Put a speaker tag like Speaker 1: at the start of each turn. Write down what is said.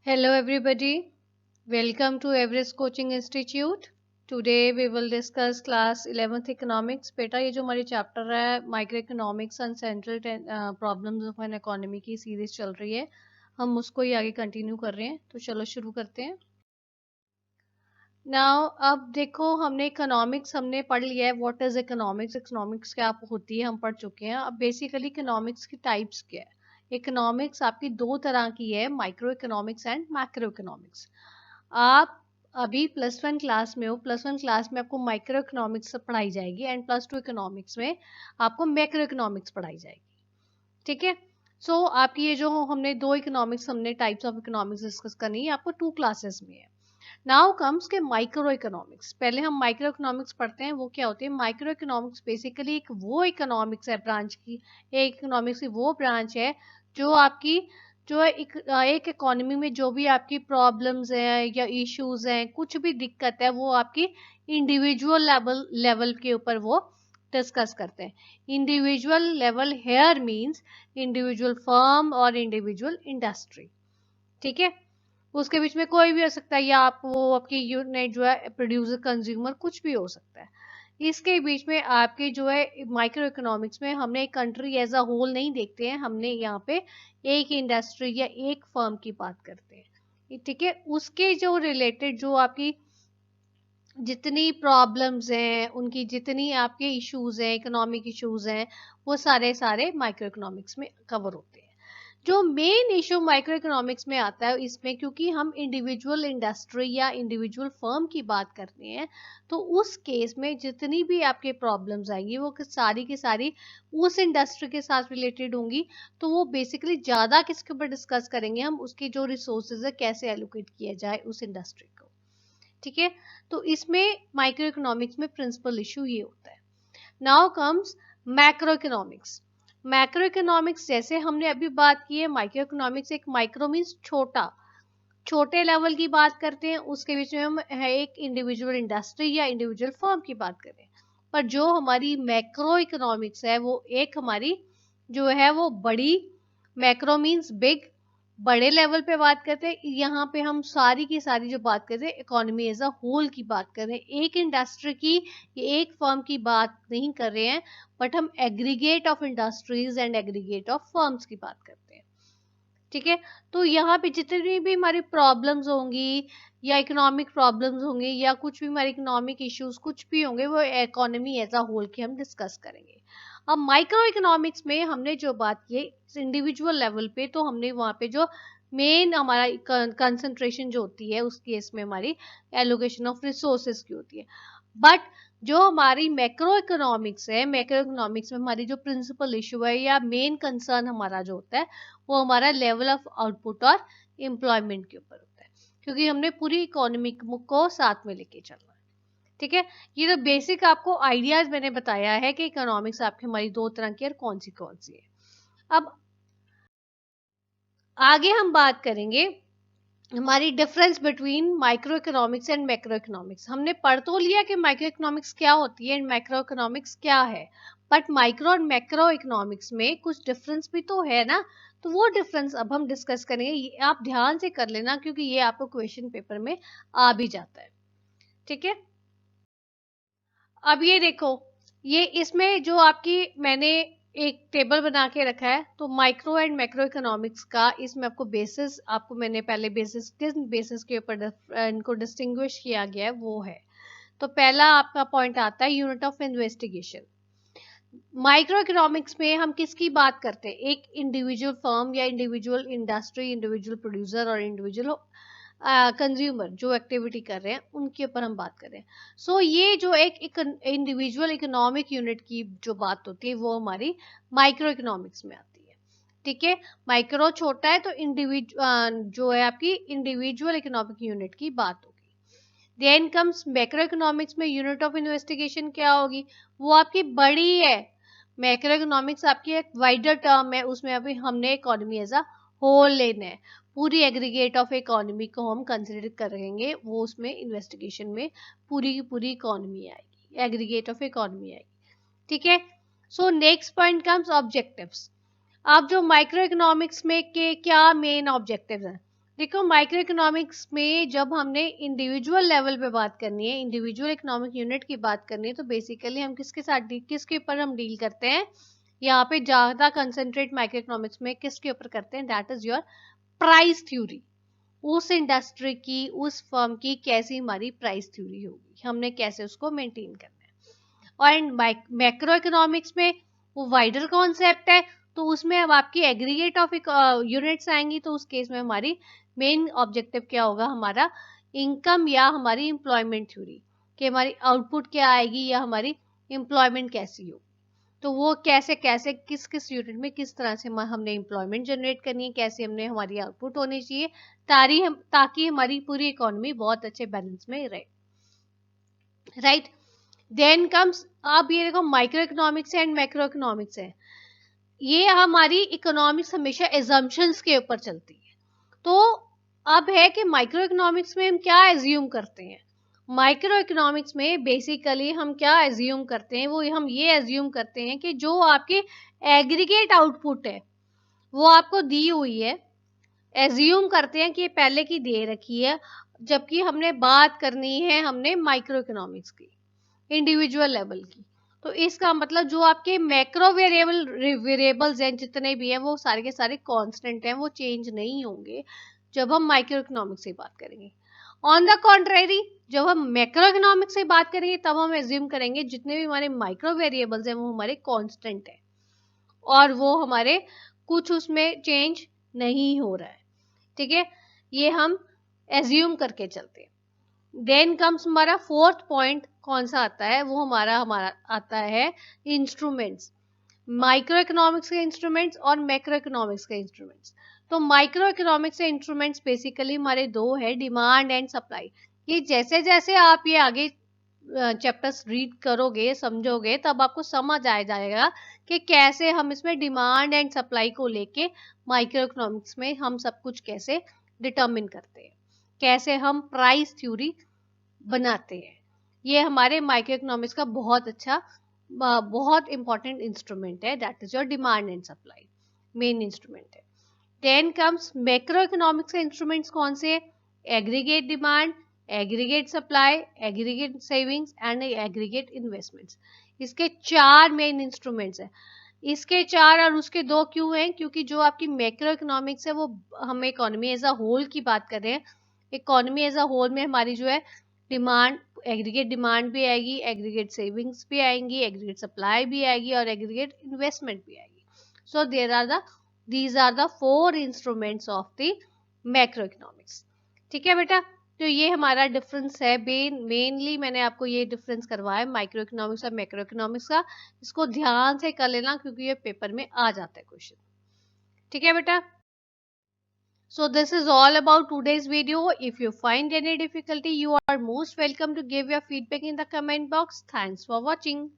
Speaker 1: Hello, everybody. Welcome to Everest Coaching Institute. Today we will discuss class 11th economics. बेटा ये जो हमारी chapter है micro economics and central problems of an economy की series चल रही है. हम उसको ही आगे कंटिन्यू कर रहे हैं. तो चलो शुरू करते हैं. नाउ अब देखो हमने इकोनॉमिक्स हमने पढ़ लिया है. व्हाट इज इकोनॉमिक्स, इकोनॉमिक्स क्या होती है हम पढ़ चुके हैं. अब बेसिकली इकोनॉमिक्स की टाइप्स क्या है. इकोनॉमिक्स आपकी दो तरह की है, micro economics and macro economics. आप अभी प्लस वन क्लास में हो. प्लस वन क्लास में आपको माइक्रो इकोनॉमिक्स पढ़ाई जाएगी एंड प्लस टू इकोनॉमिक्स में आपको मैक्रो इकोनॉमिक्स पढ़ाई जाएगी. ठीक है. सो आपकी ये जो हमने दो इकोनॉमिक्स हमने टाइप्स ऑफ इकोनॉमिक्स डिस्कस करनी है आपको टू क्लासेस में है. नाउ कम्स के माइक्रो इकोनॉमिक्स. पहले हम माइक्रो इकोनॉमिक्स पढ़ते हैं. वो क्या होती है माइक्रो इकोनॉमिक्स? बेसिकली एक वो इकोनॉमिक्स है ब्रांच की, एक इकोनॉमिक्स की वो ब्रांच है जो आपकी जो एक इकोनॉमी में जो भी आपकी प्रॉब्लम्स हैं या इश्यूज हैं, कुछ भी दिक्कत है, वो आपकी इंडिविजुअल लेवल के ऊपर वो डिस्कस करते हैं. Individual level here means individual firm और इंडिविजुअल इंडस्ट्री. ठीक है. उसके बीच में कोई भी हो सकता है, या आप वो आपकी यूनिट जो है प्रोड्यूसर कंज्यूमर कुछ भी हो सकता है. इसके बीच में आपके जो है माइक्रो इकोनॉमिक्स में हमने एक कंट्री एज अ होल नहीं देखते हैं. हमने यहाँ पे एक इंडस्ट्री या एक फर्म की बात करते हैं. ठीक है. उसके जो रिलेटेड जो आपकी जितनी प्रॉब्लम्स हैं, उनकी जितनी आपके इश्यूज हैं, इकोनॉमिक इश्यूज हैं, वो सारे सारे माइक्रो इकोनॉमिक्स में कवर होते हैं. जो मेन इशू माइक्रो इकोनॉमिक्स में आता है इसमें, क्योंकि हम इंडिविजुअल इंडस्ट्री या इंडिविजुअल फर्म की बात करते हैं, तो उस केस में जितनी भी आपके प्रॉब्लम्स आएंगी वो सारी की सारी उस इंडस्ट्री के साथ रिलेटेड होंगी. तो वो बेसिकली ज़्यादा किसके ऊपर डिस्कस करेंगे, हम उसकी जो रिसोर्सेज है कैसे एलोकेट किया जाए उस इंडस्ट्री को. ठीक है. तो इसमें माइक्रो इकोनॉमिक्स में प्रिंसिपल इशू ये होता है. Now comes macro economics. Macro economics जैसे हमने अभी बात की है, माइक्रो इकोनॉमिक्स एक माइक्रो मीन्स छोटा, छोटे लेवल की बात करते हैं. उसके बीच में हम है एक इंडिविजुअल इंडस्ट्री या इंडिविजुअल फर्म की बात करें. पर जो हमारी मैक्रो इकोनॉमिक्स है वो एक हमारी जो है वो बड़ी, मैक्रो मीन्स बिग, बड़े लेवल पे बात करते हैं. यहाँ पे हम सारी की सारी जो बात करते हैं इकोनॉमी एज अ होल की बात कर रहे हैं, एक इंडस्ट्री की या एक फर्म की बात नहीं कर रहे हैं, बट हम aggregate of industries and aggregate of firms की बात करते हैं. ठीक है. तो यहाँ पे जितनी भी हमारी प्रॉब्लम्स होंगी या इकोनॉमिक प्रॉब्लम्स होंगी या कुछ भी हमारे इकोनॉमिक इश्यूज कुछ भी होंगे, वो इकोनॉमी एज अ होल की हम डिस्कस करेंगे. अब माइक्रो इकोनॉमिक्स में हमने जो बात की इंडिविजुअल लेवल पे, तो हमने वहाँ पे जो मेन हमारा कंसंट्रेशन जो होती है उस केस में हमारी एलोकेशन ऑफ रिसोर्सेज की होती है. बट जो हमारी मैक्रो इकोनॉमिक्स है, मैक्रो इकोनॉमिक्स में हमारी जो प्रिंसिपल इशू है या मेन कंसर्न हमारा जो होता है वो हमारा लेवल ऑफ आउटपुट और एम्प्लॉयमेंट के ऊपर होता है, क्योंकि हमने पूरी इकोनॉमी को साथ में लेके चलना है. ठीक है. ये तो बेसिक आपको आइडियाज मैंने बताया है कि इकोनॉमिक्स आपकी हमारी दो तरह की और कौन सी है. अब आगे हम बात करेंगे हमारी difference between micro economics and macro economics. हमने पढ़ तो लिया कि माइक्रो इकोनॉमिक्स क्या होती है एंड मैक्रो इकोनॉमिक्स क्या है, बट माइक्रो और मैक्रो इकोनॉमिक्स में कुछ डिफरेंस भी तो है ना. तो वो डिफरेंस अब हम डिस्कस करेंगे. ये आप ध्यान से कर लेना क्योंकि ये आपको क्वेश्चन पेपर में आ भी जाता है. ठीक है. अब ये देखो, ये इसमें जो आपकी मैंने एक टेबल बना के रखा है, तो माइक्रो एंड मैक्रो इकोनॉमिक्स का इसमें आपको बेसिस, आपको मैंने पहले बेसिस किस बेसिस के ऊपर इनको डिस्टिंग्विश किया गया है वो है. तो पहला आपका पॉइंट आता है unit of investigation. Micro economics में हम किसकी बात करते हैं, एक इंडिविजुअल फर्म या इंडिविजुअल इंडस्ट्री, इंडिविजुअल प्रोड्यूसर और इंडिविजुअल कंज्यूमर जो एक्टिविटी कर रहे हैं उनके ऊपर हम बात कर रहे हैं. सो ये जो एक इंडिविजुअल इकोनॉमिक यूनिट की जो बात होती है वो हमारी माइक्रो इकोनॉमिक्स में आती है. ठीक है. माइक्रो छोटा है तो इंडिविजुअल जो है आपकी इंडिविजुअल इकोनॉमिक यूनिट की बात होगी. देन कम्स मैक्रो इकोनॉमिक्स में यूनिट ऑफ इन्वेस्टिगेशन क्या होगी, वो आपकी बड़ी है. मैक्रो इकोनॉमिक्स आपकी एक वाइडर टर्म है, उसमें अभी हमने इकोनॉमी एज अ होल लेना है, पूरी एग्रीगेट ऑफ इकोनॉमी को हम कंसिडर करेंगे, वो उसमें इन्वेस्टिगेशन में पूरी की पूरी इकोनॉमी आएगी, एग्रीगेट ऑफ इकोनॉमी आएगी. ठीक है. So next point comes objectives. अब जो माइक्रो इकोनॉमिक्स में के क्या मेन ऑब्जेक्टिव्स हैं, देखो माइक्रो इकोनॉमिक्स में जब हमने इंडिविजुअल लेवल पे बात करनी है, इंडिविजुअल इकोनॉमिक यूनिट की बात करनी है, तो बेसिकली हम किसके साथ किसके ऊपर हम डील करते हैं, यहाँ पे ज्यादा कंसेंट्रेट माइक्रो इकोनॉमिक्स में किसके ऊपर करते हैं, that is your price theory. उस इंडस्ट्री की, उस फर्म की कैसी हमारी प्राइस थ्योरी होगी, हमने कैसे उसको मेंटेन करना है। और मैक्रो इकोनॉमिक्स में वो वाइडर कॉन्सेप्ट है, तो उसमें अब आपकी एग्रीगेट ऑफ यूनिट्स आएंगी, तो उस केस में हमारी मेन ऑब्जेक्टिव क्या होगा, हमारा इनकम या हमारी एम्प्लॉयमेंट थ्योरी, कि हमारी आउटपुट क्या आएगी या हमारी एम्प्लॉयमेंट कैसी हो, तो वो कैसे कैसे किस किस यूनिट में किस तरह से हमने एम्प्लॉयमेंट जनरेट करनी है, कैसे हमने हमारी आउटपुट होनी चाहिए, ताकि हमारी पूरी इकोनॉमी बहुत अच्छे बैलेंस में रहे, राइट। देन कम्स, आप ये देखो micro economics and macro economics है, ये हमारी इकोनॉमिक्स हमेशा एजम्पशंस के ऊपर चलती है। तो अब है कि माइक्रो इकोनॉमिक्स में हम क्या एज्यूम करते हैं, माइक्रो इकोनॉमिक्स में बेसिकली हम क्या एज्यूम करते हैं, वो हम ये एज्यूम करते हैं कि जो आपकी एग्रीगेट आउटपुट है वो आपको दी हुई है, एज्यूम करते हैं कि ये पहले की दे रखी है, जबकि हमने बात करनी है हमने माइक्रो इकोनॉमिक्स की, इंडिविजुअल लेवल की। तो इसका मतलब जो आपके मैक्रो वेरिएबल्स हैं जितने भी हैं वो सारे के सारे कांस्टेंट हैं, वो चेंज नहीं होंगे जब हम माइक्रो इकोनॉमिक्स से बात करेंगे। ऑन द कॉन्ट्रेरी, जब हम मैक्रो इकोनॉमिक्स से बात करेंगे तब हम एज्यूम करेंगे जितने भी हमारे माइक्रो वेरिएबल्स हैं वो हमारे कांस्टेंट हैं और वो हमारे कुछ उसमें चेंज नहीं हो रहा है, ठीक है, ये हम एज्यूम करके चलते हैं। देन कम्स हमारा फोर्थ पॉइंट कौन सा आता है, वो हमारा हमारा आता है इंस्ट्रूमेंट्स, माइक्रो इकोनॉमिक्स के इंस्ट्रूमेंट्स और मैक्रो इकोनॉमिक्स के इंस्ट्रूमेंट्स। तो माइक्रो इकोनॉमिक्स के इंस्ट्रूमेंट्स बेसिकली हमारे दो है, डिमांड एंड सप्लाई। ये जैसे जैसे आप ये आगे चैप्टर्स रीड करोगे समझोगे तब आपको समझ आ जाएगा कि कैसे हम इसमें डिमांड एंड सप्लाई को लेके माइक्रो इकोनॉमिक्स में हम सब कुछ कैसे डिटर्मिन करते हैं, कैसे हम प्राइस थ्योरी बनाते हैं। ये हमारे माइक्रो इकोनॉमिक्स का बहुत अच्छा बहुत इंपॉर्टेंट इंस्ट्रूमेंट है, that is your demand and supply, main instrument है। देन कम्स मैक्रो इकोनॉमिक्स के इंस्ट्रूमेंट्स कौन से, aggregate demand, aggregate supply, aggregate savings and aggregate investments. इसके चार मेन इंस्ट्रूमेंट्स हैं, इसके चार और उसके दो क्यों हैं, क्योंकि जो आपकी मैक्रो इकोनॉमिक्स है वो हम इकोनॉमी एज अ होल की बात कर रहे हैं, इकोनॉमी एज अ होल में हमारी जो है डिमांड, एग्रीगेट डिमांड भी आएगी, एग्रीगेट सेविंग्स भी आएंगी, एग्रीगेट सप्लाई भी आएगी और एग्रीगेट इन्वेस्टमेंट भी आएगी। सो these are the four instruments of the macroeconomics, ठीक है बेटा। तो ये हमारा डिफरेंस है, मेनली मैंने आपको ये डिफरेंस करवाया माइक्रो इकोनॉमिक्स और मैक्रो इकोनॉमिक्स का, इसको ध्यान से कर लेना क्योंकि ये पेपर में आ जाता है क्वेश्चन, ठीक है बेटा। So this is all about today's video. If you find any difficulty, you are most welcome to give your feedback in the comment box. Thanks for watching.